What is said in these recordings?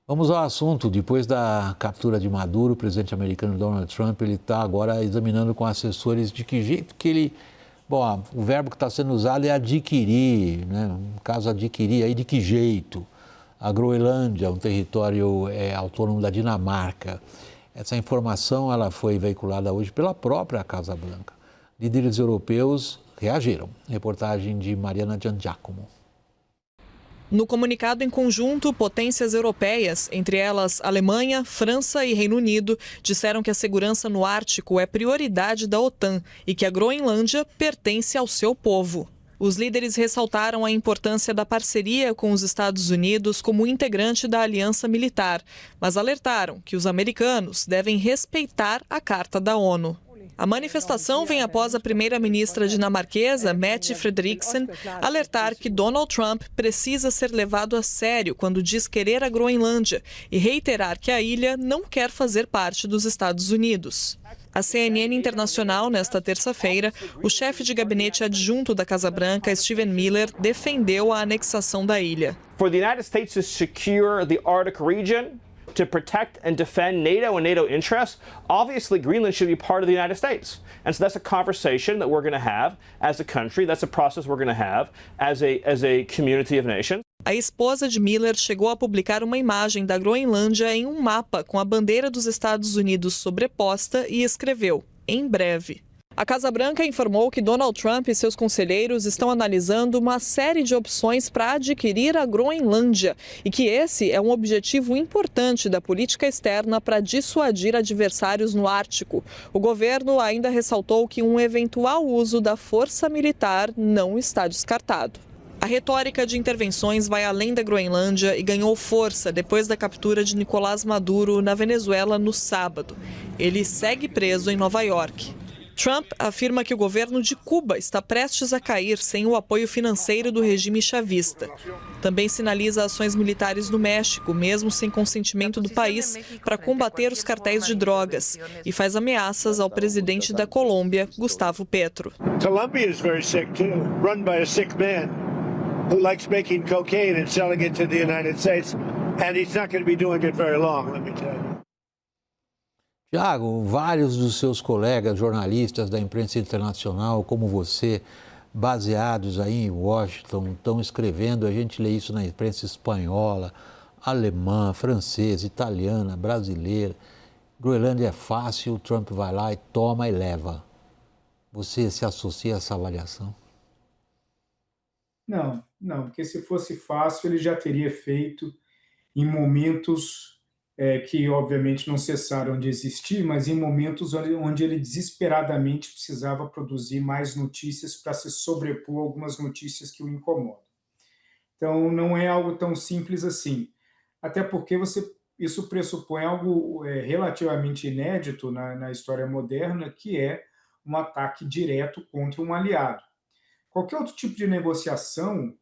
Vamos ao assunto. Depois da captura de Maduro, o presidente americano Donald Trump, ele está agora examinando com assessores de que jeito que ele... Bom, o verbo que está sendo usado é adquirir, né? No caso, adquirir, aí de que jeito? A Groenlândia, um território autônomo da Dinamarca. Essa informação ela foi veiculada hoje pela própria Casa Branca. Líderes europeus reagiram. Reportagem de Mariana Giangiacomo. No comunicado em conjunto, potências europeias, entre elas Alemanha, França e Reino Unido, disseram que a segurança no Ártico é prioridade da OTAN e que a Groenlândia pertence ao seu povo. Os líderes ressaltaram a importância da parceria com os Estados Unidos como integrante da aliança militar, mas alertaram que os americanos devem respeitar a Carta da ONU. A manifestação vem após a primeira-ministra dinamarquesa, Mette Frederiksen, alertar que Donald Trump precisa ser levado a sério quando diz querer a Groenlândia e reiterar que a ilha não quer fazer parte dos Estados Unidos. A CNN Internacional, nesta terça-feira, o chefe de gabinete adjunto da Casa Branca, Stephen Miller, defendeu a anexação da ilha. For the United States to secure the Arctic region, to protect and defend NATO and NATO interests, obviously Greenland should be part of the United States. And so that's a conversation that we're going to have as a country. That's a process we're going to have as a community of nations. A esposa de Miller chegou a publicar uma imagem da Groenlândia em um mapa com a bandeira dos Estados Unidos sobreposta e escreveu: "Em breve". A Casa Branca informou que Donald Trump e seus conselheiros estão analisando uma série de opções para adquirir a Groenlândia e que esse é um objetivo importante da política externa para dissuadir adversários no Ártico. O governo ainda ressaltou que um eventual uso da força militar não está descartado. A retórica de intervenções vai além da Groenlândia e ganhou força depois da captura de Nicolás Maduro na Venezuela no sábado. Ele segue preso em Nova York. Trump afirma que o governo de Cuba está prestes a cair sem o apoio financeiro do regime chavista. Também sinaliza ações militares no México, mesmo sem consentimento do país, para combater os cartéis de drogas e faz ameaças ao presidente da Colômbia, Gustavo Petro. Colombia is very sick too, run by a sick man who likes making cocaine and selling it to the United States, and he's not going to be doing it very long, let me tell you. Tiago, vários dos seus colegas jornalistas da imprensa internacional, como você, baseados aí em Washington, estão escrevendo, a gente lê isso na imprensa espanhola, alemã, francesa, italiana, brasileira. Groenlândia é fácil, o Trump vai lá e toma e leva. Você se associa a essa avaliação? Não, porque se fosse fácil ele já teria feito em momentos que obviamente não cessaram de existir, mas em momentos onde ele desesperadamente precisava produzir mais notícias para se sobrepor a algumas notícias que o incomodam. Então, não é algo tão simples assim, até porque isso pressupõe algo relativamente inédito na história moderna, que é um ataque direto contra um aliado. Qualquer outro tipo de negociação,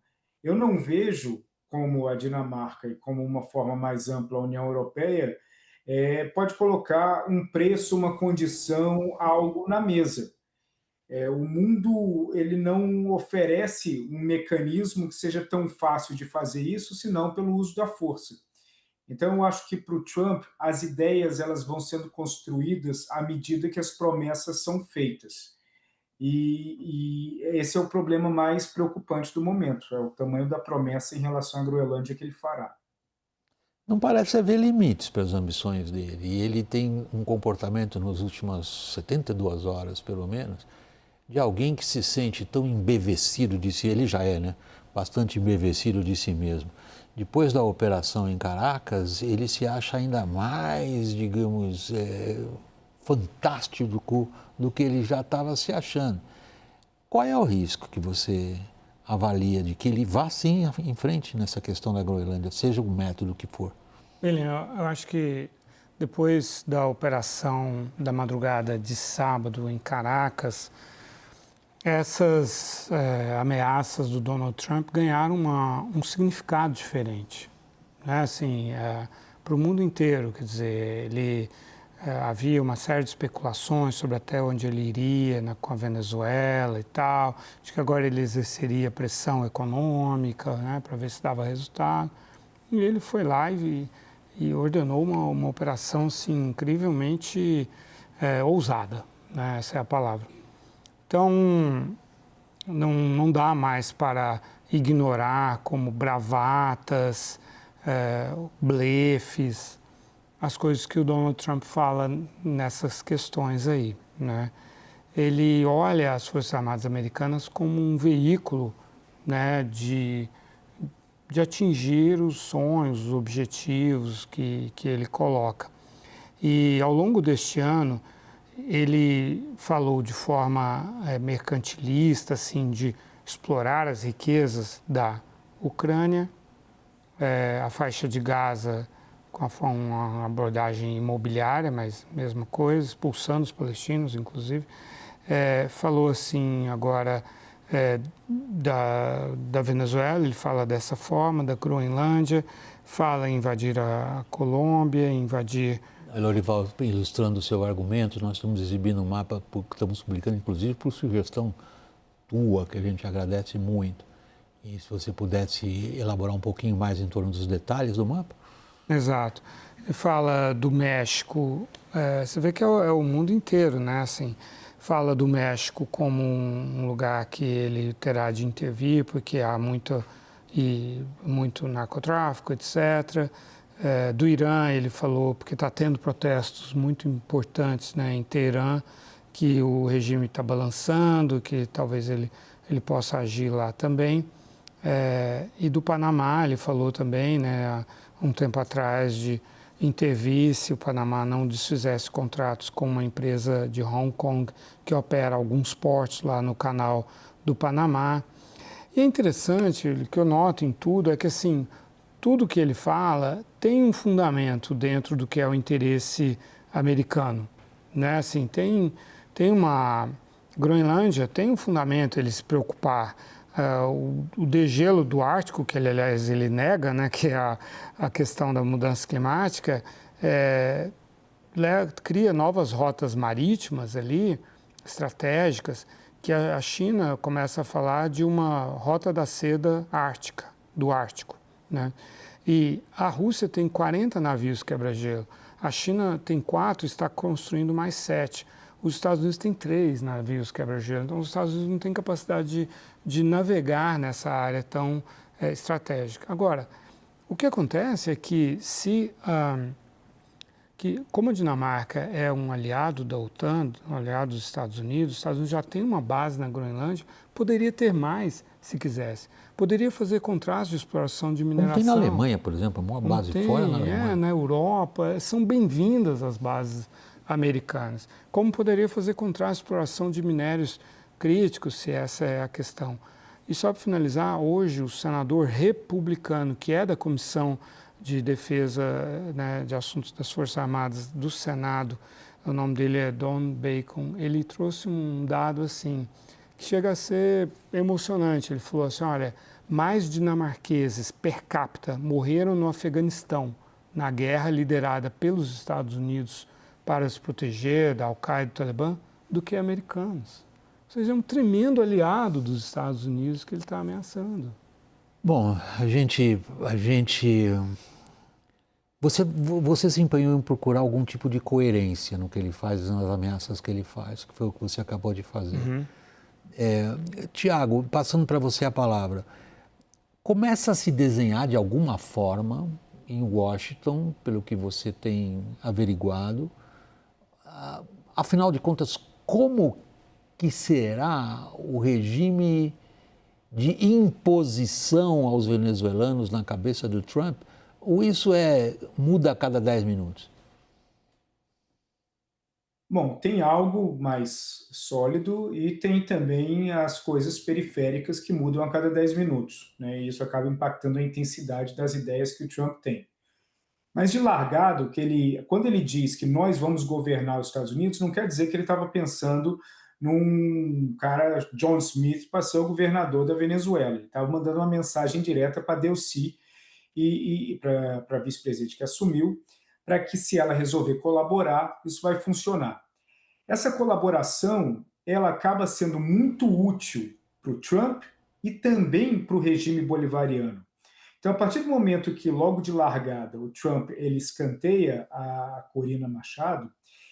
eu não vejo como a Dinamarca e como uma forma mais ampla a União Europeia, pode colocar um preço, uma condição, algo na mesa. O mundo ele não oferece um mecanismo que seja tão fácil de fazer isso, senão pelo uso da força. Então, eu acho que para o Trump, as ideias elas vão sendo construídas à medida que as promessas são feitas. E esse é o problema mais preocupante do momento, é o tamanho da promessa em relação à Groenlândia que ele fará. Não parece haver limites para as ambições dele. E ele tem um comportamento nas últimas 72 horas, pelo menos, de alguém que se sente tão embevecido de si, ele já é, né? Bastante embevecido de si mesmo. Depois da operação em Caracas, ele se acha ainda mais, digamos, fantástico do que ele já estava se achando. Qual é o risco que você avalia de que ele vá sim em frente nessa questão da Groenlândia, seja o método que for? Eu acho que depois da operação da madrugada de sábado em Caracas, essas ameaças do Donald Trump ganharam um significado diferente, né? Assim, para o mundo inteiro, quer dizer, havia uma série de especulações sobre até onde ele iria com a Venezuela e tal, de que agora ele exerceria pressão econômica, né, para ver se dava resultado. E ele foi lá e e ordenou uma operação assim, incrivelmente ousada, né? Essa é a palavra. Então, não dá mais para ignorar como bravatas, blefes, as coisas que o Donald Trump fala nessas questões aí, né? Ele olha as Forças Armadas Americanas como um veículo, né, de atingir os sonhos, os objetivos que ele coloca. E ao longo deste ano, ele falou de forma mercantilista, assim, de explorar as riquezas da Ucrânia, a faixa de Gaza com uma abordagem imobiliária, mas mesma coisa, expulsando os palestinos, inclusive. Falou assim agora da Venezuela, ele fala dessa forma, da Groenlândia, fala em invadir a Colômbia, invadir... Lorival, ilustrando o seu argumento, nós estamos exibindo um mapa que estamos publicando, inclusive por sugestão tua, que a gente agradece muito. E se você pudesse elaborar um pouquinho mais em torno dos detalhes do mapa? Exato. Ele fala do México, você vê que é o mundo inteiro, né? Assim, fala do México como um lugar que ele terá de intervir, porque há muito narcotráfico, etc. Do Irã, ele falou, porque está tendo protestos muito importantes, né, em Teherã, que o regime está balançando, que talvez ele possa agir lá também. E do Panamá, ele falou também, né, há um tempo atrás, de intervir se o Panamá não desfizesse contratos com uma empresa de Hong Kong que opera alguns portos lá no canal do Panamá. E é interessante, o que eu noto em tudo é que, assim, tudo que ele fala tem um fundamento dentro do que é o interesse americano, né? Assim, tem uma... Groenlândia tem um fundamento ele se preocupar. O degelo do Ártico, que ele, aliás, ele nega, né, que é a questão da mudança climática, cria novas rotas marítimas ali, estratégicas, que a China começa a falar de uma rota da seda ártica, do Ártico, né? E a Rússia tem 40 navios quebra-gelo, a China tem 4 e está construindo mais 7. Os Estados Unidos têm 3 navios quebra-gelo, então os Estados Unidos não têm capacidade de navegar nessa área tão estratégica. Agora, o que acontece é que como a Dinamarca é um aliado da OTAN, um aliado dos Estados Unidos já tem uma base na Groenlândia, poderia ter mais se quisesse. Poderia fazer contratos de exploração de mineração. Como tem na Alemanha, por exemplo, uma base fora na Alemanha. Na Europa, são bem-vindas as bases americanas. Como poderia fazer contratos de exploração de minérios críticos, se essa é a questão. E só para finalizar, hoje o senador republicano, que é da Comissão de Defesa, né, de Assuntos das Forças Armadas do Senado, o nome dele é Don Bacon, ele trouxe um dado assim, que chega a ser emocionante. Ele falou assim, olha, mais dinamarqueses per capita morreram no Afeganistão, na guerra liderada pelos Estados Unidos para se proteger da Al-Qaeda e do Talibã, do que americanos. Ou seja, é um tremendo aliado dos Estados Unidos que ele está ameaçando. Bom, você se empenhou em procurar algum tipo de coerência no que ele faz, nas ameaças que ele faz, que foi o que você acabou de fazer. Uhum. Tiago, passando para você a palavra, começa a se desenhar de alguma forma em Washington, pelo que você tem averiguado, afinal de contas, como que será o regime de imposição aos venezuelanos na cabeça do Trump? Ou isso muda a cada 10 minutos? Bom, tem algo mais sólido e tem também as coisas periféricas que mudam a cada 10 minutos, né? E isso acaba impactando a intensidade das ideias que o Trump tem. Mas de largado, quando ele diz que nós vamos governar os Estados Unidos, não quer dizer que ele estava pensando num cara, John Smith, para ser o governador da Venezuela. Ele estava mandando uma mensagem direta para Delcy e para a vice-presidente que assumiu, para que, se ela resolver colaborar, isso vai funcionar. Essa colaboração, ela acaba sendo muito útil para o Trump e também para o regime bolivariano. Então, a partir do momento que, logo de largada, o Trump ele escanteia a Corina Machado,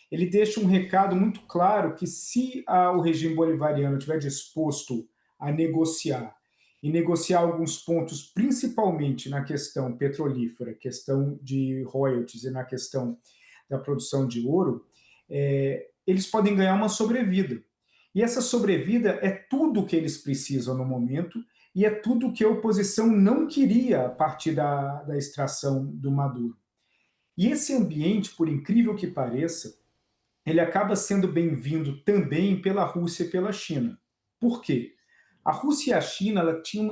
ele deixa um recado muito claro que se o regime bolivariano estiver disposto a negociar, e negociar alguns pontos, principalmente na questão petrolífera, questão de royalties e na questão da produção de ouro, eles podem ganhar uma sobrevida. E essa sobrevida é tudo o que eles precisam no momento e é tudo o que a oposição não queria a partir da extração do Maduro. E esse ambiente, por incrível que pareça, ele acaba sendo bem-vindo também pela Rússia e pela China. Por quê? A Rússia e a China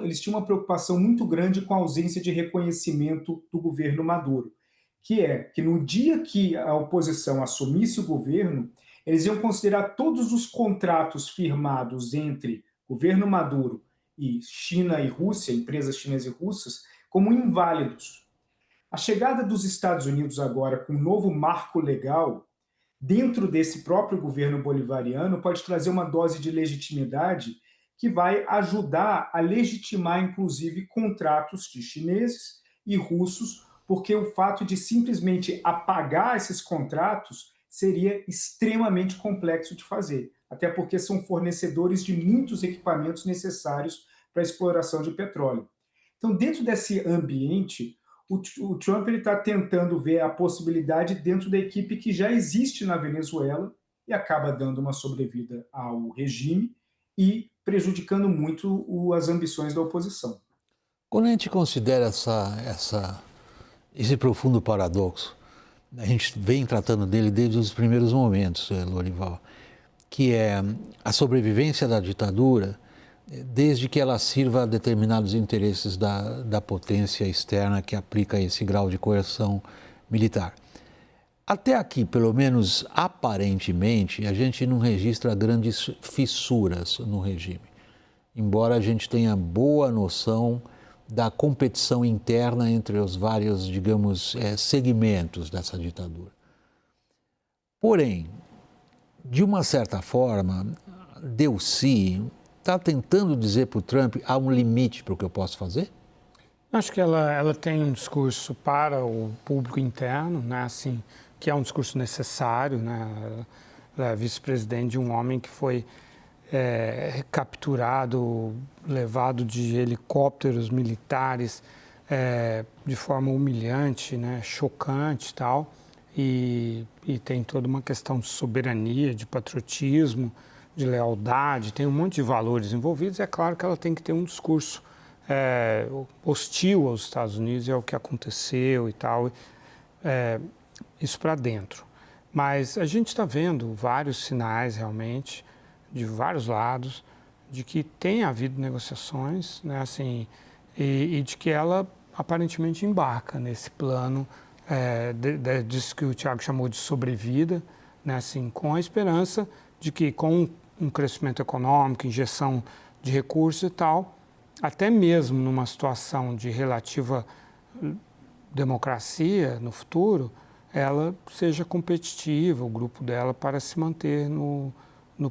eles tinham uma preocupação muito grande com a ausência de reconhecimento do governo Maduro, que é que no dia que a oposição assumisse o governo, eles iam considerar todos os contratos firmados entre governo Maduro e China e Rússia, empresas chinesas e russas, como inválidos. A chegada dos Estados Unidos agora com um novo marco legal, dentro desse próprio governo bolivariano, pode trazer uma dose de legitimidade que vai ajudar a legitimar, inclusive, contratos de chineses e russos, porque o fato de simplesmente apagar esses contratos seria extremamente complexo de fazer, até porque são fornecedores de muitos equipamentos necessários para a exploração de petróleo. Então, dentro desse ambiente, o Trump está tentando ver a possibilidade dentro da equipe que já existe na Venezuela e acaba dando uma sobrevida ao regime e prejudicando muito as ambições da oposição. Quando a gente considera esse profundo paradoxo, a gente vem tratando dele desde os primeiros momentos, Lorival, que é a sobrevivência da ditadura desde que ela sirva a determinados interesses da potência externa que aplica esse grau de coerção militar. Até aqui, pelo menos aparentemente, a gente não registra grandes fissuras no regime, embora a gente tenha boa noção da competição interna entre os vários, digamos, segmentos dessa ditadura. Porém, de uma certa forma, Delcy está tentando dizer para o Trump, há um limite para o que eu posso fazer? Acho que ela tem um discurso para o público interno, né, assim, que é um discurso necessário, né? Ela é vice-presidente de um homem que foi capturado, levado de helicópteros militares de forma humilhante, né, chocante e tal, e tem toda uma questão de soberania, de patriotismo, de lealdade, tem um monte de valores envolvidos. É claro que ela tem que ter um discurso hostil aos Estados Unidos, é o que aconteceu e tal, isso para dentro. Mas a gente está vendo vários sinais realmente, de vários lados, de que tem havido negociações, né, assim, e de que ela aparentemente embarca nesse plano disso que o Tiago chamou de sobrevida, né, assim, com a esperança de que com um crescimento econômico, injeção de recursos e tal, até mesmo numa situação de relativa democracia no futuro, ela seja competitiva, o grupo dela, para se manter no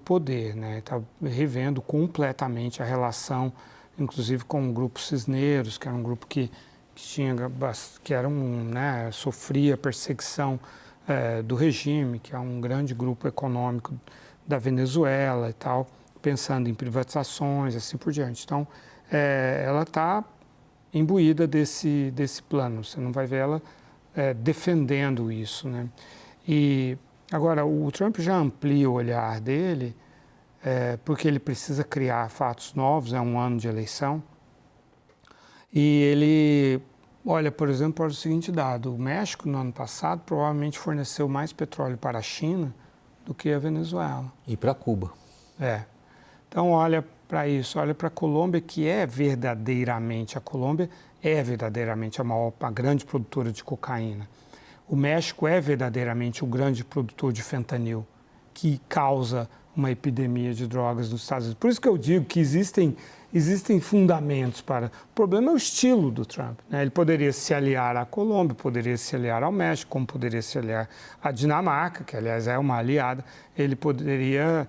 poder, né? Está revendo completamente a relação, inclusive com o grupo Cisneros, que era um grupo que sofria perseguição do regime, que é um grande grupo econômico da Venezuela e tal, pensando em privatizações, assim por diante. Então, ela está imbuída desse plano. Você não vai ver ela defendendo isso, né? E agora, o Trump já amplia o olhar dele, porque ele precisa criar fatos novos, é um ano de eleição, e ele olha, por exemplo, para o seguinte dado: o México, no ano passado, provavelmente forneceu mais petróleo para a China do que a Venezuela. E para Cuba. Então, olha para isso, olha para a Colômbia, que a Colômbia é verdadeiramente a grande produtora de cocaína. O México é verdadeiramente o grande produtor de fentanil, que causa uma epidemia de drogas nos Estados Unidos. Por isso que eu digo que existem fundamentos para... O problema é o estilo do Trump, né? Ele poderia se aliar à Colômbia, poderia se aliar ao México, como poderia se aliar à Dinamarca, que, aliás, é uma aliada. Ele poderia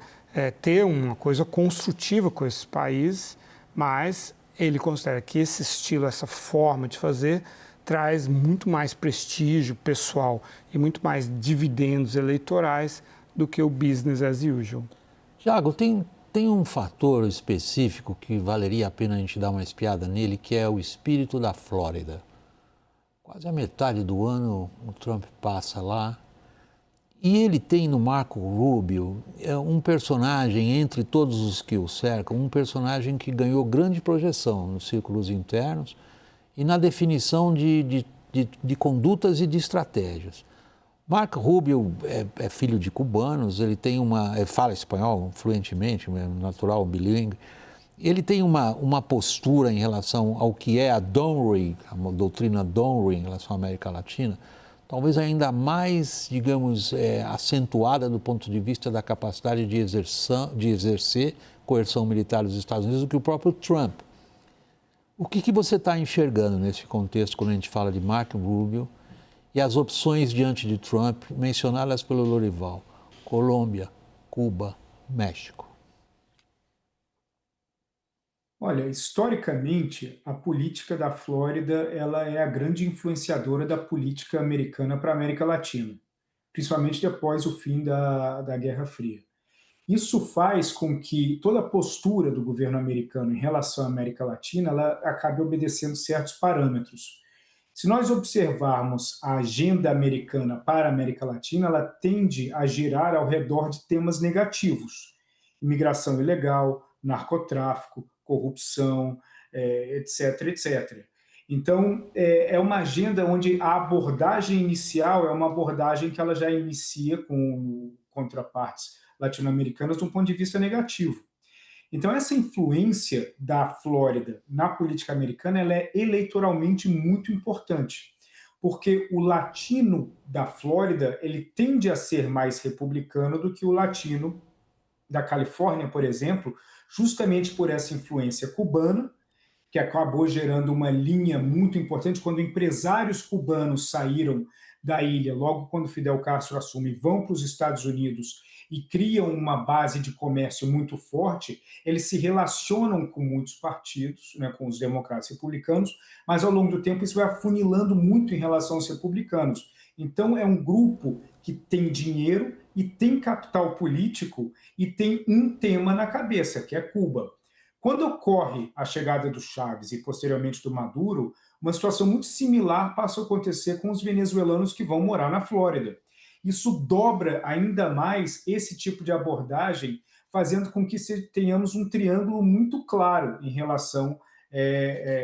ter uma coisa construtiva com esses países, mas ele considera que esse estilo, essa forma de fazer, traz muito mais prestígio pessoal e muito mais dividendos eleitorais do que o business as usual. Tiago, tem um fator específico que valeria a pena a gente dar uma espiada nele, que é o espírito da Flórida. Quase a metade do ano o Trump passa lá. E ele tem no Marco Rubio um personagem, entre todos os que o cercam, um personagem que ganhou grande projeção nos círculos internos e na definição de condutas e de estratégias. Marco Rubio é filho de cubanos, ele tem fala espanhol fluentemente, natural, bilíngue. Ele tem uma postura em relação ao que é a Donry, a doutrina Donry em relação à América Latina, talvez ainda mais, digamos, acentuada do ponto de vista da capacidade de exercer coerção militar dos Estados Unidos do que o próprio Trump. O que você está enxergando nesse contexto quando a gente fala de Marco Rubio e as opções diante de Trump mencionadas pelo Lorival? Colômbia, Cuba, México. Olha, historicamente, a política da Flórida ela é a grande influenciadora da política americana para a América Latina, principalmente depois do fim da Guerra Fria. Isso faz com que toda a postura do governo americano em relação à América Latina ela acabe obedecendo certos parâmetros. Se nós observarmos a agenda americana para a América Latina, ela tende a girar ao redor de temas negativos: imigração ilegal, narcotráfico, corrupção, etc, etc. Então, é uma agenda onde a abordagem inicial é uma abordagem que ela já inicia com contrapartes latino-americanas de um ponto de vista negativo. Então, essa influência da Flórida na política americana ela é eleitoralmente muito importante, porque o latino da Flórida ele tende a ser mais republicano do que o latino da Califórnia, por exemplo, justamente por essa influência cubana, que acabou gerando uma linha muito importante quando empresários cubanos saíram da ilha, logo quando Fidel Castro assume, vão para os Estados Unidos e criam uma base de comércio muito forte, eles se relacionam com muitos partidos, né, com os democratas e republicanos, mas ao longo do tempo isso vai afunilando muito em relação aos republicanos. Então é um grupo que tem dinheiro e tem capital político e tem um tema na cabeça, que é Cuba. Quando ocorre a chegada do Chávez e posteriormente do Maduro, uma situação muito similar passa a acontecer com os venezuelanos que vão morar na Flórida. Isso dobra ainda mais esse tipo de abordagem, fazendo com que tenhamos um triângulo muito claro em relação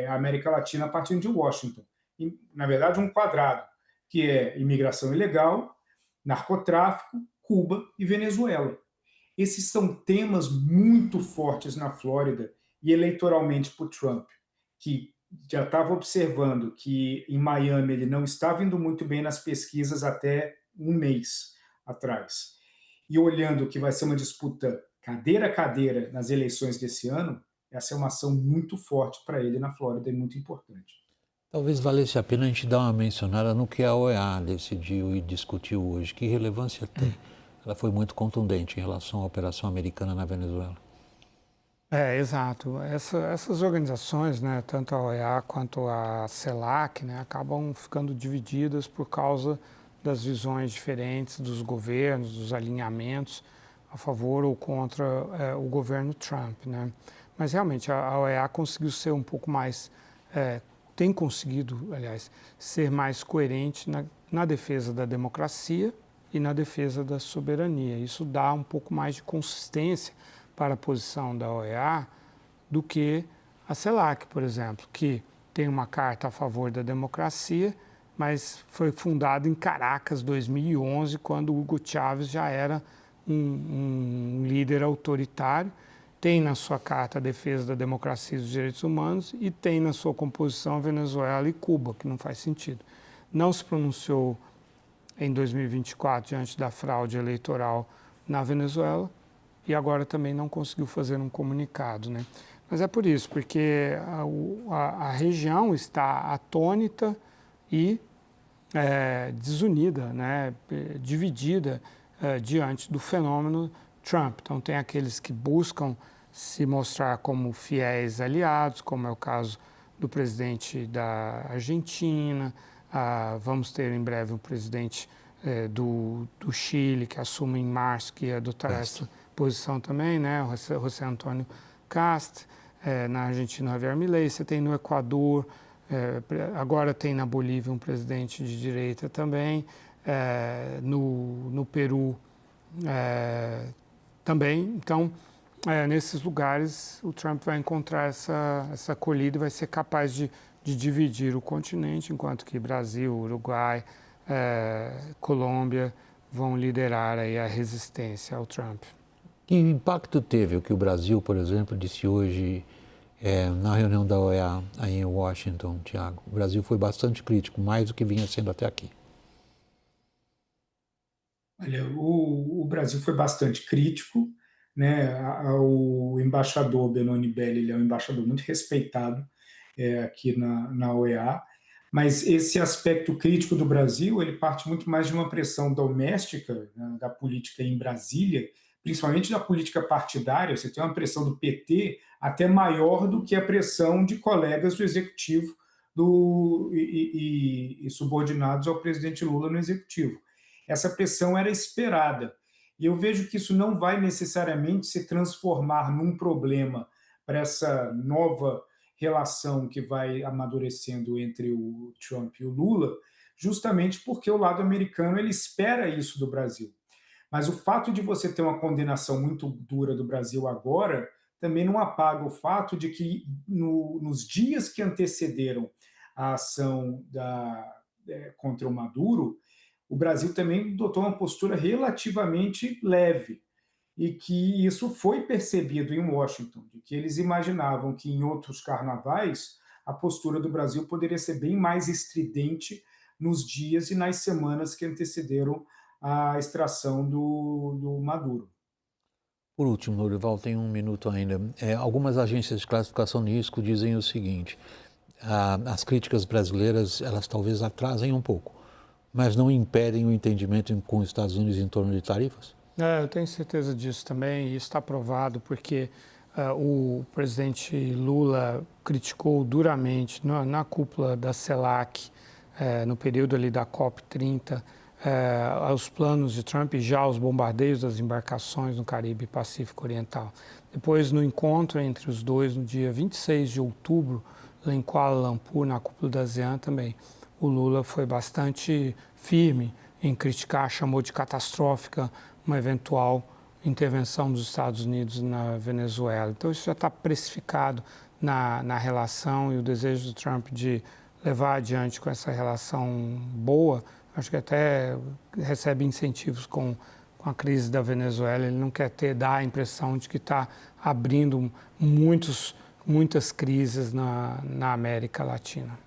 à América Latina a partir de Washington. E, na verdade, um quadrado, que é imigração ilegal, narcotráfico, Cuba e Venezuela. Esses são temas muito fortes na Flórida e eleitoralmente para o Trump, que já estava observando que em Miami ele não estava indo muito bem nas pesquisas até um mês atrás. E olhando que vai ser uma disputa cadeira a cadeira nas eleições desse ano, essa é uma ação muito forte para ele na Flórida e muito importante. Talvez valesse a pena a gente dar uma mencionada no que a OEA decidiu e discutiu hoje. Que relevância tem? Ela foi muito contundente em relação à operação americana na Venezuela. Exato. Essas organizações, né, tanto a OEA quanto a CELAC, né, acabam ficando divididas por causa das visões diferentes dos governos, dos alinhamentos a favor ou contra o governo Trump, né? Mas realmente a OEA conseguiu ser um pouco mais, tem conseguido, aliás, ser mais coerente na defesa da democracia e na defesa da soberania. Isso dá um pouco mais de consistência para a posição da OEA do que a CELAC, por exemplo, que tem uma carta a favor da democracia, mas foi fundado em Caracas, 2011, quando Hugo Chávez já era um líder autoritário, tem na sua carta a defesa da democracia e dos direitos humanos e tem na sua composição Venezuela e Cuba, que não faz sentido. Não se pronunciou em 2024 diante da fraude eleitoral na Venezuela e agora também não conseguiu fazer um comunicado, né? Mas é por isso, porque a região está atônita e desunida, né, dividida diante do fenômeno Trump. Então tem aqueles que buscam se mostrar como fiéis aliados, como é o caso do presidente da Argentina. Vamos ter em breve um presidente do Chile, que assume em março, que adotará essa posição também, né? O José Antônio Cast. Na Argentina, Javier Milei. Você tem no Equador, agora tem na Bolívia um presidente de direita também. No Peru também. Então, nesses lugares, o Trump vai encontrar essa acolhida e vai ser capaz de dividir o continente, enquanto que Brasil, Uruguai, Colômbia vão liderar aí a resistência ao Trump. Que impacto teve o que o Brasil, por exemplo, disse hoje na reunião da OEA aí em Washington, Tiago? O Brasil foi bastante crítico, mais do que vinha sendo até aqui. Olha, o Brasil foi bastante crítico, né? O embaixador Benoni Belli, ele é um embaixador muito respeitado aqui na OEA, mas esse aspecto crítico do Brasil, ele parte muito mais de uma pressão doméstica, né, da política em Brasília, principalmente da política partidária. Você tem uma pressão do PT até maior do que a pressão de colegas do executivo e subordinados ao presidente Lula no executivo. Essa pressão era esperada. E eu vejo que isso não vai necessariamente se transformar num problema para essa nova relação que vai amadurecendo entre o Trump e o Lula, justamente porque o lado americano ele espera isso do Brasil. Mas o fato de você ter uma condenação muito dura do Brasil agora também não apaga o fato de que nos dias que antecederam a ação contra o Maduro, o Brasil também adotou uma postura relativamente leve e que isso foi percebido em Washington, de que eles imaginavam que em outros carnavais a postura do Brasil poderia ser bem mais estridente nos dias e nas semanas que antecederam a extração do Maduro. Por último, Lourival, tem um minuto ainda. Algumas agências de classificação de risco dizem o seguinte: as críticas brasileiras elas talvez atrasem um pouco, mas não impedem o entendimento com os Estados Unidos em torno de tarifas? Eu tenho certeza disso também, e isso está provado porque o presidente Lula criticou duramente na cúpula da CELAC, no período ali da COP30, os planos de Trump e já os bombardeios das embarcações no Caribe e Pacífico Oriental. Depois, no encontro entre os dois, no dia 26 de outubro, lá em Kuala Lumpur, na cúpula da ASEAN também, o Lula foi bastante firme em criticar, chamou de catastrófica uma eventual intervenção dos Estados Unidos na Venezuela. Então, isso já está precificado na relação, e o desejo do Trump de levar adiante com essa relação boa, acho que até recebe incentivos com a crise da Venezuela. Ele não quer dar a impressão de que está abrindo muitas crises na América Latina.